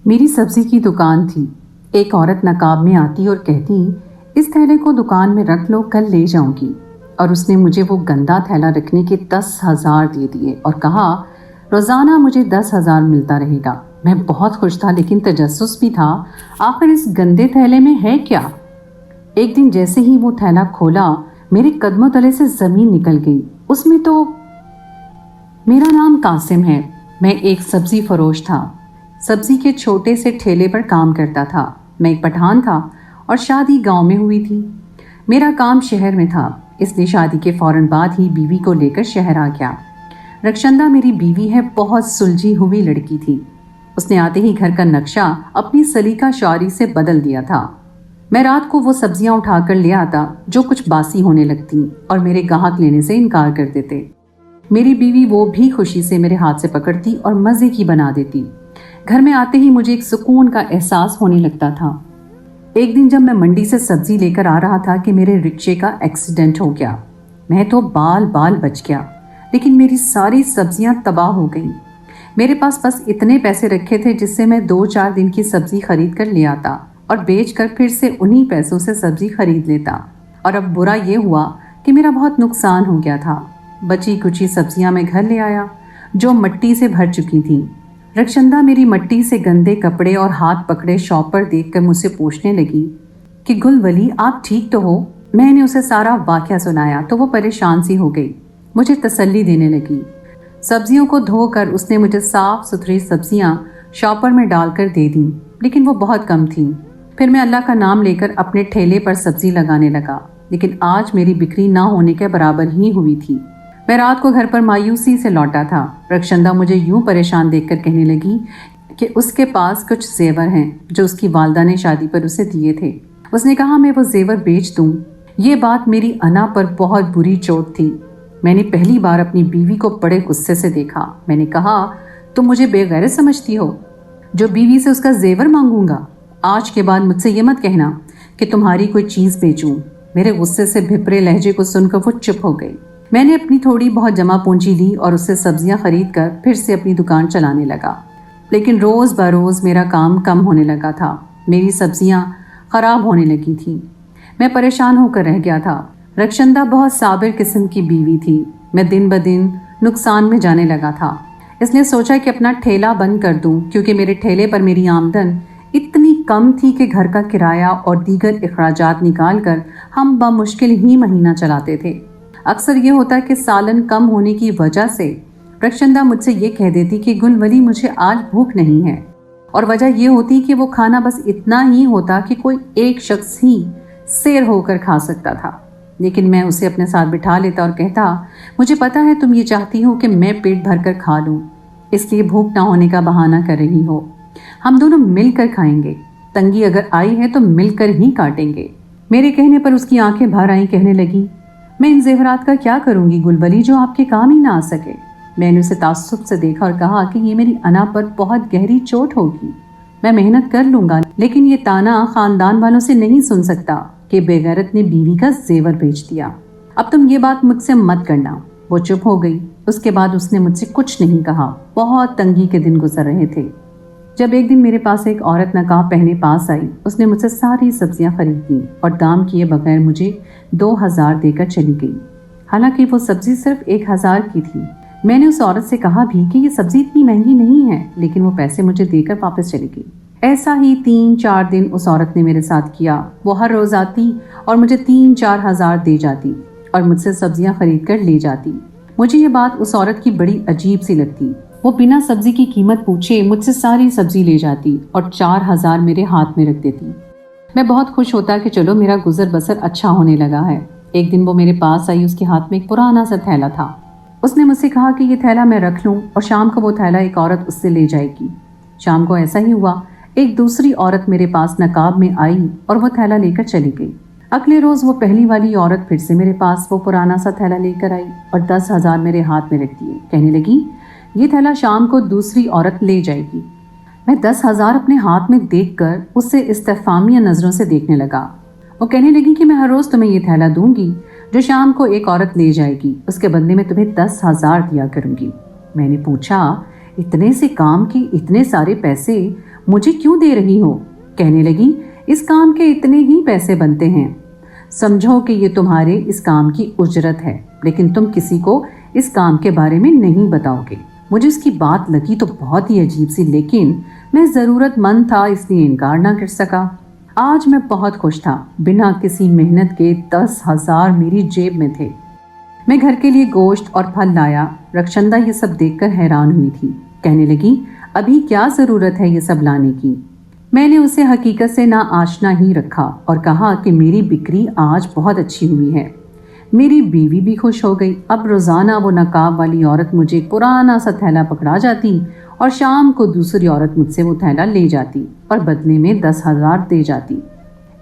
मेरी सब्जी की दुकान थी। एक औरत नकाब में आती और कहती, इस थैले को दुकान में रख लो, कल ले जाऊंगी। और उसने मुझे वो गंदा थैला रखने के 10,000 दे दिए और कहा, रोज़ाना मुझे 10,000 मिलता रहेगा। मैं बहुत खुश था, लेकिन तजस्सुस भी था, आखिर इस गंदे थैले में है क्या। एक दिन जैसे ही वो थैला खोला, मेरे कदमों तले से ज़मीन निकल गई। उसमें तो मेरा नाम कासिम है। मैं एक सब्जी फरोश था। सब्जी के छोटे से ठेले पर काम करता था। मैं एक पठान था और शादी गांव में हुई थी। मेरा काम शहर में था, इसलिए शादी के फौरन बाद ही बीवी को लेकर शहर आ गया। रक्षंदा मेरी बीवी है, बहुत सुलझी हुई लड़की थी। उसने आते ही घर का नक्शा अपनी सलीका शारी से बदल दिया था। मैं रात को वो सब्जियां उठाकर ले आता जो कुछ बासी होने लगती और मेरे गाहक लेने से इनकार कर देते। मेरी बीवी वो भी खुशी से मेरे हाथ से पकड़ती और मज़े की बना देती। घर में आते ही मुझे एक सुकून का एहसास होने लगता था। एक दिन जब मैं मंडी से सब्जी लेकर आ रहा था कि मेरे रिक्शे का एक्सीडेंट हो गया। मैं तो बाल बाल बच गया, लेकिन मेरी सारी सब्जियां तबाह हो गईं। मेरे पास बस इतने पैसे रखे थे जिससे मैं 2-4 दिन की सब्जी खरीद कर ले आता और बेचकर फिर से उन्हीं पैसों से सब्जी खरीद लेता। और अब बुरा ये हुआ कि मेरा बहुत नुकसान हो गया था। बची कुची सब्जियां मैं घर ले आया जो मिट्टी से भर चुकी थी। रक्षंदा मेरी मिट्टी से गंदे कपड़े और हाथ पकड़े शॉप पर देखकर मुझसे पूछने लगी कि गुलवली, आप ठीक तो हो। मैंने उसे सारा वाकया सुनाया तो वो परेशान सी हो गई, मुझे तसल्ली देने लगी। सब्जियों को धोकर उसने मुझे साफ सुथरी सब्जियां शॉपर में डालकर दे दी, लेकिन वो बहुत कम थी। फिर मैं अल्लाह का नाम लेकर अपने ठेले पर सब्जी लगाने लगा, लेकिन आज मेरी बिक्री ना होने के बराबर ही हुई थी। मैं रात को घर पर मायूसी से लौटा था। रक्षंदा मुझे यूं परेशान देखकर कहने लगी कि उसके पास कुछ जेवर हैं जो उसकी वालदा ने शादी पर उसे दिए थे। उसने कहा मैं वो जेवर बेच दूं। ये बात मेरी अना पर बहुत बुरी चोट थी। मैंने पहली बार अपनी बीवी को बड़े गुस्से से देखा। मैंने कहा, तुम मुझे बेगैरत समझती हो जो बीवी से उसका जेवर मांगूंगा? आज के बाद मुझसे ये मत कहना कि तुम्हारी कोई चीज़ बेचूं। मेरे गुस्से से भिपरे लहजे को सुनकर वो चुप हो गई। मैंने अपनी थोड़ी बहुत जमा पूंजी ली और उससे सब्जियां खरीद कर फिर से अपनी दुकान चलाने लगा। लेकिन रोज़ बरोज़ मेरा काम कम होने लगा था। मेरी सब्जियां ख़राब होने लगी थी। मैं परेशान होकर रह गया था। रक्षंदा बहुत साबिर किस्म की बीवी थी। मैं दिन ब दिन नुकसान में जाने लगा था, इसलिए सोचा कि अपना ठेला बंद कर दूं, क्योंकि मेरे ठेले पर मेरी आमदन इतनी कम थी कि घर का किराया और दीगर अखराजात निकाल कर हम बमुश्किल ही महीना चलाते थे। अक्सर ये होता कि सालन कम होने की वजह से रक्षंदा मुझसे ये कह देती कि गुलवली, मुझे आज भूख नहीं है, और वजह ये होती कि वो खाना बस इतना ही होता कि कोई एक शख्स ही सैर होकर खा सकता था। लेकिन मैं उसे अपने साथ बिठा लेता और कहता, मुझे पता है तुम ये चाहती हो कि मैं पेट भर कर खा लूँ, इसलिए भूख ना होने का बहाना कर रही हो। हम दोनों मिलकर खाएंगे, तंगी अगर आई है तो मिलकर ही काटेंगे। मेरे कहने पर उसकी आंखें भर आई, कहने लगी, मैं इन जेवरात का क्या करूंगी गुलवली जो आपके काम ही ना आ सके। मैंने उसे तासुब से देखा और कहा कि ये मेरी अना पर बहुत गहरी चोट होगी। मैं मेहनत कर लूंगा, लेकिन ये ताना खानदान वालों से नहीं सुन सकता कि बेगैरत ने बीवी का जेवर बेच दिया। अब तुम ये बात मुझसे मत करना। वो चुप हो गई। उसके बाद उसने मुझसे कुछ नहीं कहा। बहुत तंगी के दिन गुजर रहे थे जब एक दिन मेरे पास एक औरत नकाब पहने पास आई। उसने मुझसे सारी सब्जियां खरीदी और दाम किए बगैर मुझे 2,000 देकर चली गई। हालांकि वो सब्जी सिर्फ 1,000 की थी। मैंने उस औरत से कहा भी कि ये सब्जी इतनी महंगी नहीं है, लेकिन वो पैसे मुझे देकर वापस चली गई। ऐसा ही 3-4 दिन उस औरत ने मेरे साथ किया। वो हर रोज आती और मुझे 3-4 हज़ार दे जाती और मुझसे सब्जियां खरीद कर ले जाती। मुझे ये बात उस औरत की बड़ी अजीब सी लगती। वो बिना सब्जी की कीमत पूछे मुझसे सारी सब्जी ले जाती और 4,000 मेरे हाथ में रख देती। मैं बहुत खुश होता कि चलो मेरा गुजर बसर अच्छा होने लगा है। एक दिन वो मेरे पास आई। उसके हाथ में एक पुराना सा थैला था। उसने मुझसे कहा कि ये थैला मैं रख लूं और शाम को वो थैला एक औरत उससे ले जाएगी। शाम को ऐसा ही हुआ। एक दूसरी औरत मेरे पास नकाब में आई और वो थैला लेकर चली गई। अगले रोज वो पहली वाली औरत फिर से मेरे पास वो पुराना सा थैला लेकर आई और 10,000 मेरे हाथ में रख दिए। कहने लगी, ये थैला शाम को दूसरी औरत ले जाएगी। मैं 10,000 अपने हाथ में देखकर उससे इस्तेफामिया नज़रों से देखने लगा। वो कहने लगी कि मैं हर रोज़ तुम्हें ये थैला दूंगी जो शाम को एक औरत ले जाएगी, उसके बदले में तुम्हें 10,000 दिया करूंगी। मैंने पूछा, इतने से काम की इतने सारे पैसे मुझे क्यों दे रही हो? कहने लगी, इस काम के इतने ही पैसे बनते हैं, समझो कि ये तुम्हारे इस काम की उजरत है, लेकिन तुम किसी को इस काम के बारे में नहीं बताओगे। मुझे उसकी बात लगी तो बहुत ही अजीब सी, लेकिन मैं ज़रूरतमंद था इसलिए इनकार ना कर सका। आज मैं बहुत खुश था। बिना किसी मेहनत के 10,000 मेरी जेब में थे। मैं घर के लिए गोश्त और फल लाया। रक्षंदा ये सब देखकर हैरान हुई थी। कहने लगी, अभी क्या ज़रूरत है ये सब लाने की? मैंने उसे हकीकत से ना आशना ही रखा और कहा कि मेरी बिक्री आज बहुत अच्छी हुई है। मेरी बीवी भी खुश हो गई। अब रोज़ाना वो नकाब वाली औरत मुझे पुराना सा थैला पकड़ा जाती और शाम को दूसरी औरत मुझसे वो थैला ले जाती और बदले में 10,000 दे जाती।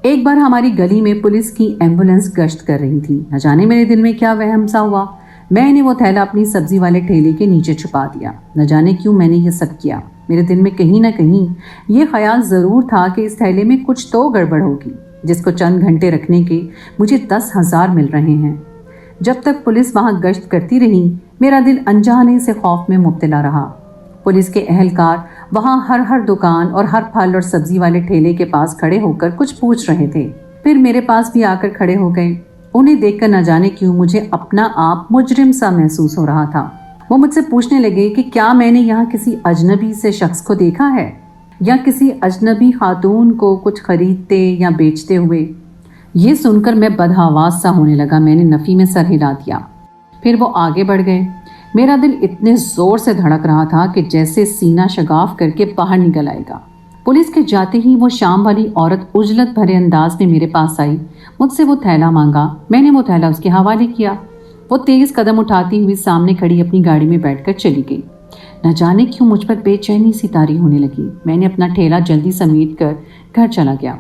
एक बार हमारी गली में पुलिस की एम्बुलेंस गश्त कर रही थी। न जाने मेरे दिल में क्या वहम सा हुआ, मैंने वो थैला अपनी सब्जी वाले ठेले के नीचे छुपा दिया। न जाने क्यों मैंने ये सब किया। मेरे दिल में कहीं ना कहीं ये ख्याल ज़रूर था कि इस थैले में कुछ तो गड़बड़ होगी, जिसको चंद घंटे रखने के मुझे 10,000 मिल रहे हैं। जब तक पुलिस वहाँ गश्त करती रही, मेरा दिल अनजाने से खौफ में मुब्तला रहा। पुलिस के अहलकार वहाँ हर दुकान और हर फल और सब्जी वाले ठेले के पास खड़े होकर कुछ पूछ रहे थे। फिर मेरे पास भी आकर खड़े हो गए। उन्हें देखकर न जाने क्यों मुझे अपना आप मुजरिम सा महसूस हो रहा था। वो मुझसे पूछने लगे कि क्या मैंने यहाँ किसी अजनबी से शख्स को देखा है या किसी अजनबी खातून को कुछ खरीदते या बेचते हुए। ये सुनकर मैं बदहवास सा होने लगा। मैंने नफ़ी में सर हिला दिया। फिर वो आगे बढ़ गए। मेरा दिल इतने ज़ोर से धड़क रहा था कि जैसे सीना शगाफ करके बाहर निकल आएगा। पुलिस के जाते ही वो शाम वाली औरत उजलत भरे अंदाज में मेरे पास आई। मुझसे वो थैला मांगा। मैंने वो थैला उसके हवाले किया। वो तेज़ कदम उठाती हुई सामने खड़ी अपनी गाड़ी में बैठकर चली गई। न जाने क्यों मुझ पर बेचैनी सी तारी होने लगी। मैंने अपना ठेला जल्दी समेट कर घर चला गया।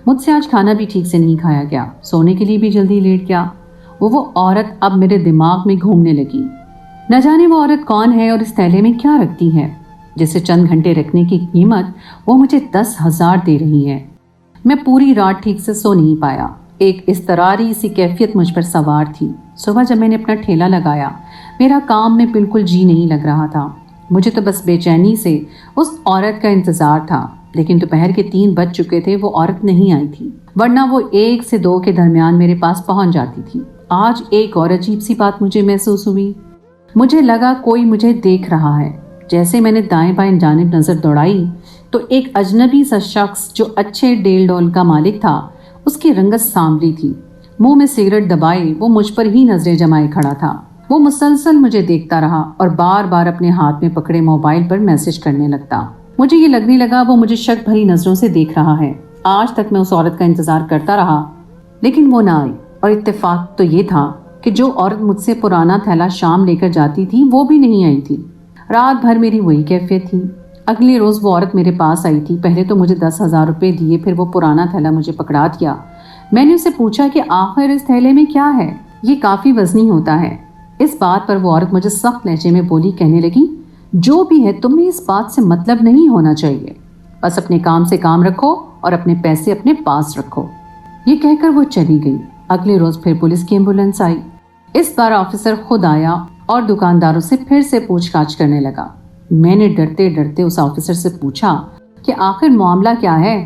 मुझसे आज खाना भी ठीक से नहीं खाया गया। सोने के लिए भी जल्दी लेट गया। वो औरत अब मेरे दिमाग में घूमने लगी। न जाने वो औरत कौन है और इस थैले में क्या रखती है, जिसे चंद घंटे रखने की कीमत वो मुझे 10,000 दे रही है। मैं पूरी रात ठीक से सो नहीं पाया। एक इस्तरारी सी कैफियत मुझ पर सवार थी। सुबह जब मैंने अपना ठेला लगाया, मेरा काम में बिल्कुल जी नहीं लग रहा था। मुझे तो बस बेचैनी से उस औरत का इंतज़ार था। लेकिन दोपहर के 3 बज चुके थे। वो औरत नहीं आई थी, वरना वो 1 से 2 के दरमियान मेरे पास पहुंच जाती थी। आज एक और अजीब सी बात मुझे महसूस हुई। मुझे लगा कोई मुझे देख रहा है। जैसे मैंने दाएं बाएं जानिब नज़र दौड़ाई तो एक अजनबी सा शख्स जो अच्छे डेल डोल का मालिक था, उसकी रंगत सांवली थी। मुंह में सिगरेट दबाए वो मुझ पर ही नजरें जमाए खड़ा था। वो मुसलसल मुझे देखता रहा और बार बार अपने हाथ में पकड़े मोबाइल पर मैसेज करने लगता। मुझे ये लगने लगा वो मुझे शक भरी नजरों से देख रहा है। आज तक मैं उस औरत का इंतजार करता रहा, लेकिन वो ना आई। और इत्तेफाक तो ये था कि जो औरत मुझसे पुराना थैला शाम लेकर जाती थी, वो भी नहीं आई थी। रात भर मेरी वही कैफियत थी। अगले रोज़ वो औरत मेरे पास आई थी। पहले तो मुझे 10,000 रुपये दिए, फिर वो पुराना थैला मुझे पकड़ा दिया। मैंने उससे पूछा कि आखिर इस थैले में क्या है, ये काफ़ी वजनी होता है। इस बात पर वो औरत मुझे सख्त लहजे में बोली। कहने लगी, जो भी है तुम्हें इस बात से मतलब नहीं होना चाहिए, बस अपने काम से काम रखो और अपने पैसे अपने पास रखो। ये कहकर वो चली गई। अगले रोज़ फिर पुलिस की एम्बुलेंस आई। इस बार ऑफिसर खुद आया और दुकानदारों से फिर से पूछताछ करने लगा। मैंने डरते डरते उस ऑफिसर से पूछा कि आखिर मामला क्या है।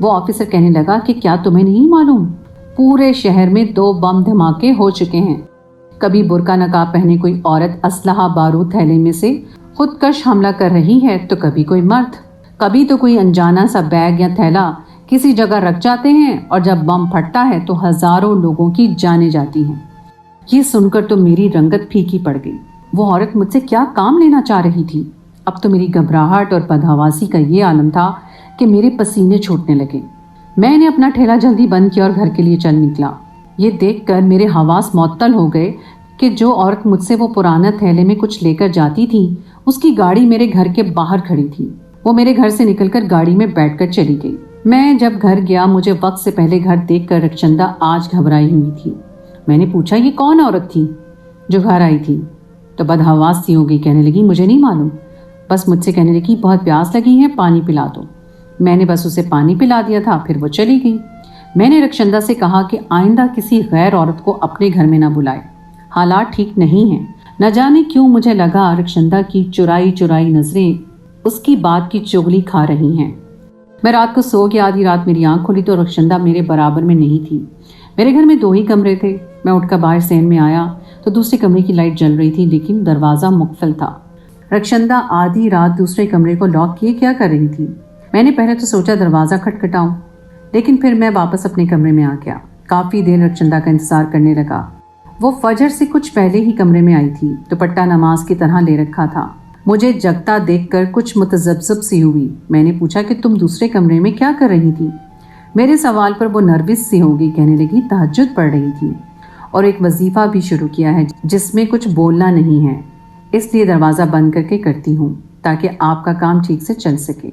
वो ऑफिसर कहने लगा कि क्या तुम्हें नहीं मालूम, पूरे शहर में 2 बम धमाके हो चुके हैं। कभी बुर्का नकाब पहने कोई औरत असलहा बारूद थैले में से खुदकश हमला कर रही है, तो कभी कोई मर्द। कभी तो कोई अनजाना सा बैग या थैला किसी जगह रख जाते हैं और जब बम फटता है तो हजारों लोगों की जानें जाती हैं। ये सुनकर तो मेरी रंगत फीकी पड़ गई। वो औरत मुझसे क्या काम लेना चाह रही थी। अब तो मेरी घबराहट और बदहवासी का ये आलम था कि मेरे पसीने छूटने लगे। मैंने अपना ठेला जल्दी बंद किया और घर के लिए चल निकला। ये देखकर मेरे हवास मुअत्तल हो गए कि जो औरत मुझसे वो पुराना थैले में कुछ लेकर जाती थी, उसकी गाड़ी मेरे घर के बाहर खड़ी थी। वो मेरे घर से निकलकर गाड़ी में बैठकर चली गई। मैं जब घर गया, मुझे वक्त से पहले घर देखकर रक्षंदा आज घबराई हुई थी। मैंने पूछा, ये कौन औरत थी जो घर आई थी? तो बदहवास सी हो गई। कहने लगी, मुझे नहीं मालूम। बस मुझसे कहने लगी, बहुत प्यास लगी है, पानी पिला दो। मैंने बस उसे पानी पिला दिया था, फिर वो चली गई। मैंने रक्षंदा से कहा कि आइंदा किसी गैर औरत को अपने घर में ना बुलाए, हालात ठीक नहीं हैं। न जाने क्यों मुझे लगा रक्षंदा की चुराई चुराई नजरें उसकी बात की चुगली खा रही हैं। میں رات کو سو کے آدھی رات میری آنکھ کھلی تو رخشندہ میرے برابر میں نہیں تھی۔ میرے گھر میں 2 ہی کمرے تھے۔ میں اٹھ کر باہر صحن میں آیا تو دوسرے کمرے کی لائٹ جل رہی تھی لیکن دروازہ مقفل تھا۔ رخشندہ آدھی رات دوسرے کمرے کو لاک کیے کیا کر رہی تھی؟ میں نے پہلے تو سوچا دروازہ کھٹکھٹاؤں، لیکن پھر میں واپس اپنے کمرے میں آ گیا۔ کافی دیر رخشندہ کا انتظار کرنے لگا۔ وہ فجر سے کچھ پہلے ہی کمرے میں آئی تھی، دوپٹہ نماز کی طرح لے رکھا تھا۔ مجھے جگتا دیکھ کر کچھ متذبذب سی ہوئی۔ میں نے پوچھا کہ تم دوسرے کمرے میں کیا کر رہی تھی؟ میرے سوال پر وہ نروس سی ہو گئی، کہنے لگی تہجد پڑھ رہی تھی اور ایک وظیفہ بھی شروع کیا ہے جس میں کچھ بولنا نہیں ہے، اس لیے دروازہ بند کر کے کرتی ہوں تاکہ آپ کا کام ٹھیک سے چل سکے۔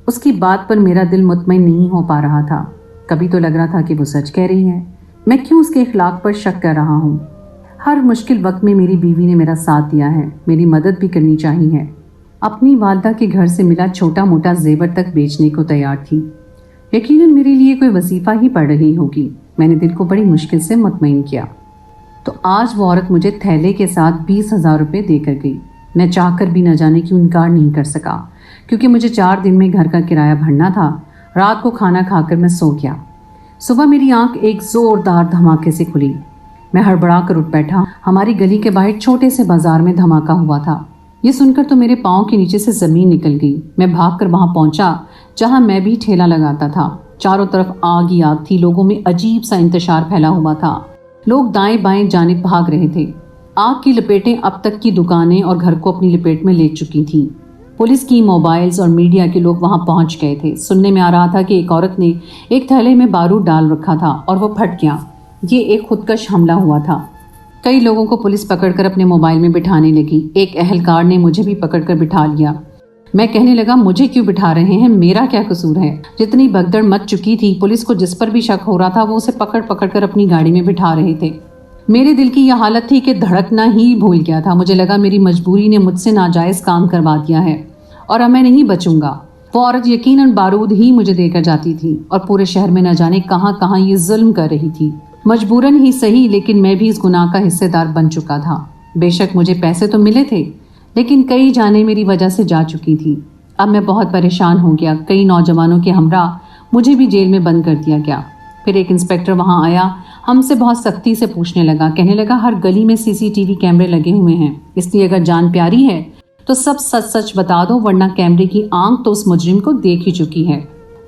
اس کی بات پر میرا دل مطمئن نہیں ہو پا رہا تھا۔ کبھی تو لگ رہا تھا کہ وہ سچ کہہ رہی ہے، میں کیوں اس کے اخلاق پر شک کر رہا ہوں؟ ہر مشکل وقت میں میری بیوی نے میرا ساتھ دیا ہے، میری مدد بھی کرنی چاہی ہے۔ اپنی والدہ کے گھر سے ملا چھوٹا موٹا زیور تک بیچنے کو تیار تھی۔ یقیناً میرے لیے کوئی وظیفہ ہی پڑھ رہی ہوگی۔ میں نے دل کو بڑی مشکل سے مطمئن کیا تو آج وہ عورت مجھے تھیلے کے ساتھ 20,000 روپے دے کر گئی۔ میں چاہ کر بھی نہ جانے کیوں انکار نہیں کر سکا، کیونکہ مجھے 4 دن میں گھر کا کرایہ بھرنا تھا۔ رات کو کھانا کھا کر میں سو گیا۔ صبح میری آنکھ ایک زوردار دھماکے سے کھلی۔ میں ہڑبڑا کر اٹھ بیٹھا۔ ہماری گلی کے باہر چھوٹے سے بازار میں دھماکہ ہوا تھا۔ یہ سن کر تو میرے پاؤں کے نیچے سے زمین نکل گئی۔ میں بھاگ کر وہاں پہنچا جہاں میں بھی ٹھیلا لگاتا تھا۔ چاروں طرف آگ ہی آگ تھی، لوگوں میں عجیب سا انتشار پھیلا ہوا تھا۔ لوگ دائیں بائیں جانب بھاگ رہے تھے۔ آگ کی لپیٹیں اب تک کی دکانیں اور گھر کو اپنی لپیٹ میں لے چکی تھیں۔ پولیس کی موبائلز اور میڈیا کے لوگ وہاں پہنچ گئے تھے۔ سننے میں آ رہا تھا کہ ایک عورت نے ایک تھیلے میں بارود ڈال رکھا تھا اور وہ پھٹ گیا۔ یہ ایک خودکش حملہ ہوا تھا۔ کئی لوگوں کو پولیس پکڑ کر اپنے موبائل میں بٹھانے لگی۔ ایک اہلکار نے مجھے بھی پکڑ کر بٹھا لیا۔ میں کہنے لگا مجھے کیوں بٹھا رہے ہیں، میرا کیا قصور ہے؟ جتنی بھگدڑ مچ چکی تھی، پولیس کو جس پر بھی شک ہو رہا تھا وہ اسے پکڑ پکڑ کر اپنی گاڑی میں بٹھا رہے تھے۔ میرے دل کی یہ حالت تھی کہ دھڑکنا ہی بھول گیا تھا۔ مجھے لگا میری مجبوری نے مجھ سے ناجائز کام کروا دیا ہے اور اب میں نہیں بچوں گا۔ وہ عورت یقیناً بارود ہی مجھے دے کر جاتی تھی اور پورے شہر میں نہ جانے کہاں کہاں یہ ظلم کر رہی تھی۔ مجبوراً ہی صحیح، لیکن میں بھی اس گناہ کا حصے دار بن چکا تھا۔ بے شک مجھے پیسے تو ملے تھے، لیکن کئی جانیں میری وجہ سے جا چکی تھی۔ اب میں بہت پریشان ہو گیا۔ کئی نوجوانوں کے ہمراہ مجھے بھی جیل میں بند کر دیا گیا۔ پھر ایک انسپیکٹر وہاں آیا، ہم سے بہت سختی سے پوچھنے لگا، کہنے لگا ہر گلی میں CCTV کیمرے لگے ہوئے ہیں، اس لیے اگر جان پیاری ہے تو سب سچ سچ بتا دو، ورنہ کیمرے کی آنکھ تو اس مجرم کو دیکھ ہی چکی ہے۔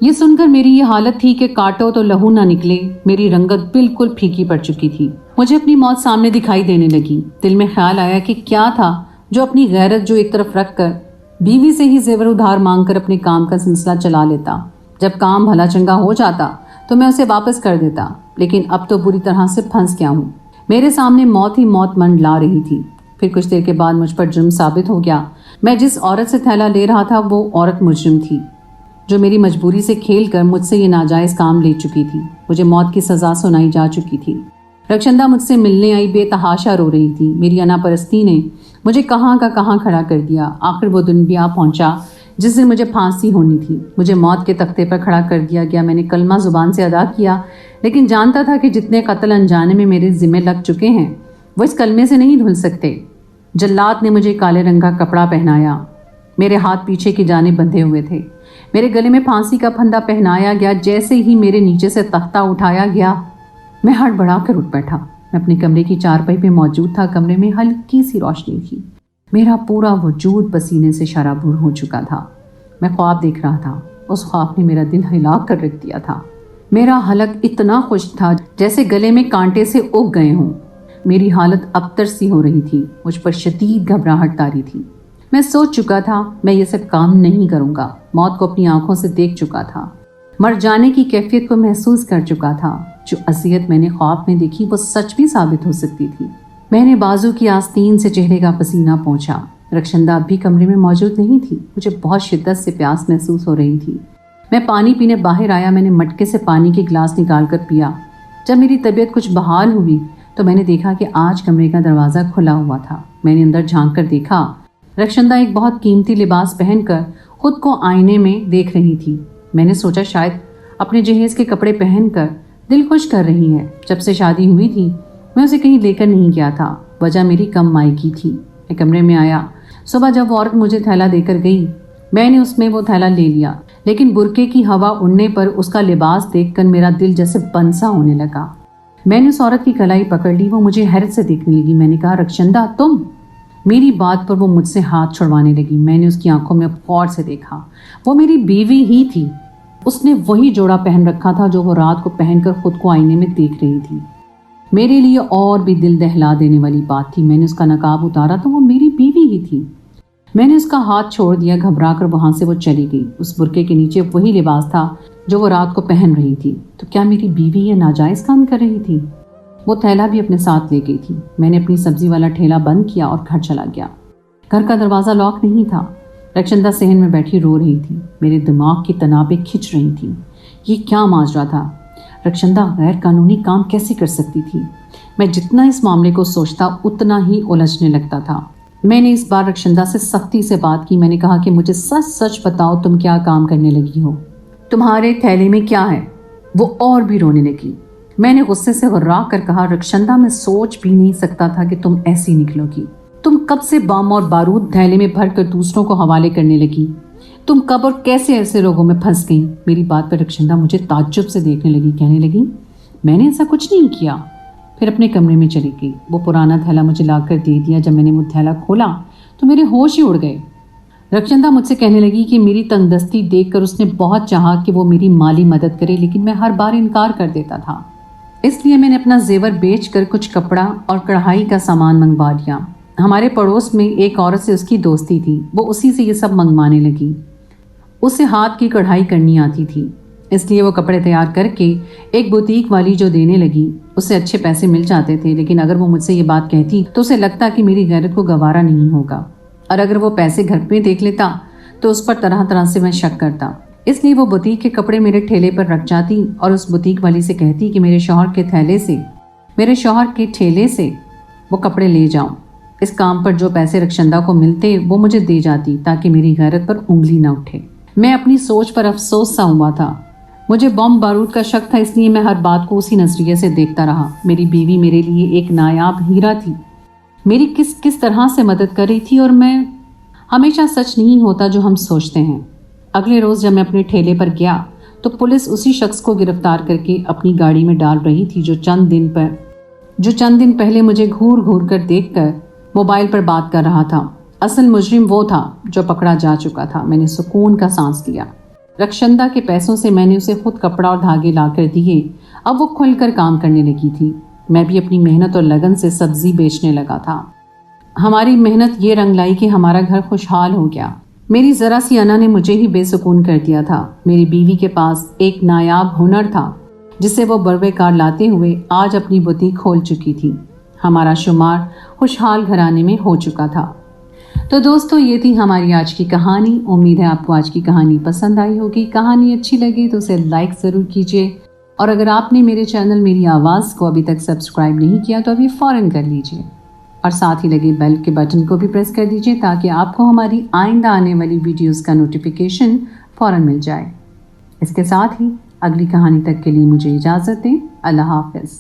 یہ سن کر میری یہ حالت تھی کہ کاٹو تو لہو نہ نکلے۔ میری رنگت بالکل پھیکی پڑ چکی تھی۔ مجھے اپنی موت سامنے دکھائی دینے لگی۔ دل میں خیال آیا کہ کیا تھا جو اپنی غیرت جو ایک طرف رکھ کر بیوی سے ہی زیور ادھار مانگ کر اپنے کام کا سلسلہ چلا لیتا۔ جب کام بھلا چنگا ہو جاتا تو میں اسے واپس کر دیتا، لیکن اب تو بری طرح سے پھنس گیا ہوں۔ میرے سامنے موت ہی موت منڈلا رہی تھی۔ پھر کچھ دیر کے بعد مجھ پر جرم ثابت ہو گیا۔ میں جس عورت سے تھیلا لے رہا تھا وہ عورت مجرم تھی، جو میری مجبوری سے کھیل کر مجھ سے یہ ناجائز کام لے چکی تھی۔ مجھے موت کی سزا سنائی جا چکی تھی۔ رخشندہ مجھ سے ملنے آئی، بے تحاشا رو رہی تھی۔ میری انا پرستی نے مجھے کہاں کا کہاں کھڑا کر دیا۔ آخر وہ دن بھی آ پہنچا جس دن مجھے پھانسی ہونی تھی۔ مجھے موت کے تختے پر کھڑا کر دیا گیا۔ میں نے کلمہ زبان سے ادا کیا، لیکن جانتا تھا کہ جتنے قتل انجانے میں میرے ذمے لگ چکے ہیں وہ اس کلمے سے نہیں دھل سکتے۔ جلاد نے مجھے کالے رنگ کا کپڑا پہنایا، میرے ہاتھ پیچھے کی جانب بندھے ہوئے تھے، میرے گلے میں پھانسی کا پھندا پہنایا گیا۔ جیسے ہی میرے نیچے سے تختہ اٹھایا گیا میں ہڑبڑا کر اٹھ بیٹھا۔ میں اپنے کمرے کی چارپائی پہ موجود تھا۔ کمرے میں ہلکی سی روشنی تھی۔ میرا پورا وجود پسینے سے شرابور ہو چکا تھا۔ میں خواب دیکھ رہا تھا۔ اس خواب نے میرا دل ہلا کر رکھ دیا تھا۔ میرا حلق اتنا خشک تھا جیسے گلے میں کانٹے سے اگ گئے ہوں۔ میری حالت ابتر سی ہو رہی تھی۔ مجھ پر شدید گھبراہٹ طاری تھی۔ میں سوچ چکا تھا میں یہ سب کام نہیں کروں گا۔ موت کو اپنی آنکھوں سے دیکھ چکا تھا، مر جانے کی کیفیت کو محسوس کر چکا تھا۔ جو اذیت میں نے خواب میں دیکھی وہ سچ بھی ثابت ہو سکتی تھی۔ میں نے بازو کی آستین سے چہرے کا پسینہ پہنچا۔ رخشندہ اب بھی کمرے میں موجود نہیں تھی۔ مجھے بہت شدت سے پیاس محسوس ہو رہی تھی۔ میں پانی پینے باہر آیا۔ میں نے مٹکے سے پانی کے گلاس نکال کر پیا۔ جب میری طبیعت کچھ بحال ہوئی تو میں نے دیکھا کہ آج کمرے کا دروازہ کھلا ہوا تھا۔ میں نے اندر جھانک کر دیکھا، رخشندہ ایک بہت قیمتی لباس پہن کر خود کو آئینے میں دیکھ رہی تھی۔ میں نے سوچا شاید اپنے جہیز کے کپڑے پہن کر دل خوش کر رہی ہے۔ جب سے شادی ہوئی تھی میں اسے کہیں لے کر نہیں گیا تھا، وجہ میری کم مائیگی تھی۔ میں کمرے میں آیا۔ صبح جب وہ عورت مجھے تھیلا دے کر گئی میں نے اس میں وہ تھیلا لے لیا، लेकिन बुरके की हवा उड़ने पर उसका लिबास देखकर मेरा दिल जैसे बंसा होने लगा। मैंने उस औरत की कलाई पकड़ ली। वो मुझे हैरत से देखने लगी। मैंने कहा, रक्षंदा तुम? मेरी बात पर वो मुझसे हाथ छुड़वाने लगी। मैंने उसकी आंखों में गौर से देखा। वो मेरी बीवी ही थी। उसने वही जोड़ा पहन रखा था जो वो रात को पहनकर खुद को आईने में देख रही थी। मेरे लिए और भी दिल दहला देने वाली बात थी, मैंने उसका नकाब उतारा तो वो मेरी बीवी ही थी। मैंने उसका हाथ छोड़ दिया। घबरा कर वहां से वो चली गई। उस बुरके के नीचे वही लिबास था जो वो रात को पहन रही थी। तो क्या मेरी बीवी ये नाजायज काम कर रही थी? वो थैला भी अपने साथ ले गई थी। मैंने अपनी सब्जी वाला ठेला बंद किया और घर चला गया। घर का दरवाज़ा लॉक नहीं था। रक्षंदा सहन में बैठी रो रही थी। मेरे दिमाग की तनाबें खिंच रही थी। ये क्या माजरा था? रक्षंदा गैर कानूनी काम कैसे कर सकती थी? मैं जितना इस मामले को सोचता उतना ही उलझने लगता था। मैंने इस बार रक्षंदा से सख्ती से बात की। मैंने कहा कि मुझे सच सच बताओ, तुम क्या काम करने लगी हो? तुम्हारे थैले में क्या है? वो और भी रोने लगी। मैंने गुस्से से गुर्रा कर कहा, रक्षंदा मैं सोच भी नहीं सकता था कि तुम ऐसी निकलोगी। तुम कब से बम और बारूद थैले में भर कर दूसरों को हवाले करने लगी? तुम कब और कैसे ऐसे रोगों में फंस गई? मेरी बात पर रक्षंदा मुझे ताज्जुब से देखने लगी। कहने लगी, मैंने ऐसा कुछ नहीं किया। फिर अपने कमरे में चली गई। वो पुराना थैला मुझे लाकर दे दिया। जब मैंने वो थैला खोला तो मेरे होश ही उड़ गए। रक्षंदा मुझसे कहने लगी कि मेरी तंगदस्ती देखकर उसने बहुत चाहा कि वो मेरी माली मदद करे, लेकिन मैं हर बार इनकार कर देता था। इसलिए मैंने अपना जेवर बेचकर कुछ कपड़ा और कढ़ाई का सामान मंगवा लिया। हमारे पड़ोस में एक औरत से उसकी दोस्ती थी। वो उसी से ये सब मंगवाने लगी। उसे हाथ की कढ़ाई करनी आती थी, इसलिए वो कपड़े तैयार करके एक बुटीक वाली जो देने लगी, उससे अच्छे पैसे मिल जाते थे। लेकिन अगर वो मुझसे ये बात कहती तो उसे लगता कि मेरी गैरत को गवारा नहीं होगा, और अगर वो पैसे घर पे देख लेता तो उस पर तरह तरह से मैं शक करता। इसलिए वो बुटीक के कपड़े मेरे ठेले पर रख जाती और उस बुटीक वाली से कहती कि मेरे शौहर के ठेले से वो कपड़े ले जाऊं। इस काम पर जो पैसे रक्षंदा को मिलते वो मुझे दे जाती ताकि मेरी गैरत पर उंगली न उठे। मैं अपनी सोच पर अफसोस सा हुआ था। मुझे बम बारूद का शक था, इसलिए मैं हर बात को उसी नजरिए से देखता रहा। मेरी बीवी मेरे लिए एक नायाब हीरा थी। मेरी किस तरह से मदद कर रही थी, और मैं हमेशा सच नहीं होता जो हम सोचते हैं। अगले रोज़ जब मैं अपने ठेले पर गया तो पुलिस उसी शख्स को गिरफ्तार करके अपनी गाड़ी में डाल रही थी जो चंद दिन पहले मुझे घूर घूर कर देखकर मोबाइल पर बात कर रहा था। असल मुजरिम वो था जो पकड़ा जा चुका था। मैंने सुकून का सांस लिया। रक्षंदा के पैसों से मैंने उसे खुद कपड़ा और धागे लाकर दिए। अब वो खुलकर काम करने लगी थी। मैं भी अपनी मेहनत और लगन से सब्जी बेचने लगा था। हमारी मेहनत ये रंग लाई कि हमारा घर खुशहाल हो गया। मेरी जरा सी अना ने मुझे ही बेसुकून कर दिया था। मेरी बीवी के पास एक नायाब हुनर था जिसे वो बरवेकार लाते हुए आज अपनी बुटीक खोल चुकी थी। हमारा शुमार खुशहाल घराने में हो चुका था। तो दोस्तों, ये थी हमारी आज की कहानी। उम्मीद है आपको आज की कहानी पसंद आई होगी। कहानी अच्छी लगी तो उसे लाइक ज़रूर कीजिए, और अगर आपने मेरे चैनल मेरी आवाज़ को अभी तक सब्सक्राइब नहीं किया तो अभी फ़ौरन कर लीजिए, और साथ ही लगे बेल के बटन को भी प्रेस कर दीजिए ताकि आपको हमारी आइंदा आने वाली वीडियोज़ का नोटिफिकेशन फ़ौरन मिल जाए। इसके साथ ही अगली कहानी तक के लिए मुझे इजाज़त दें। अल्लाह हाफ़िज़।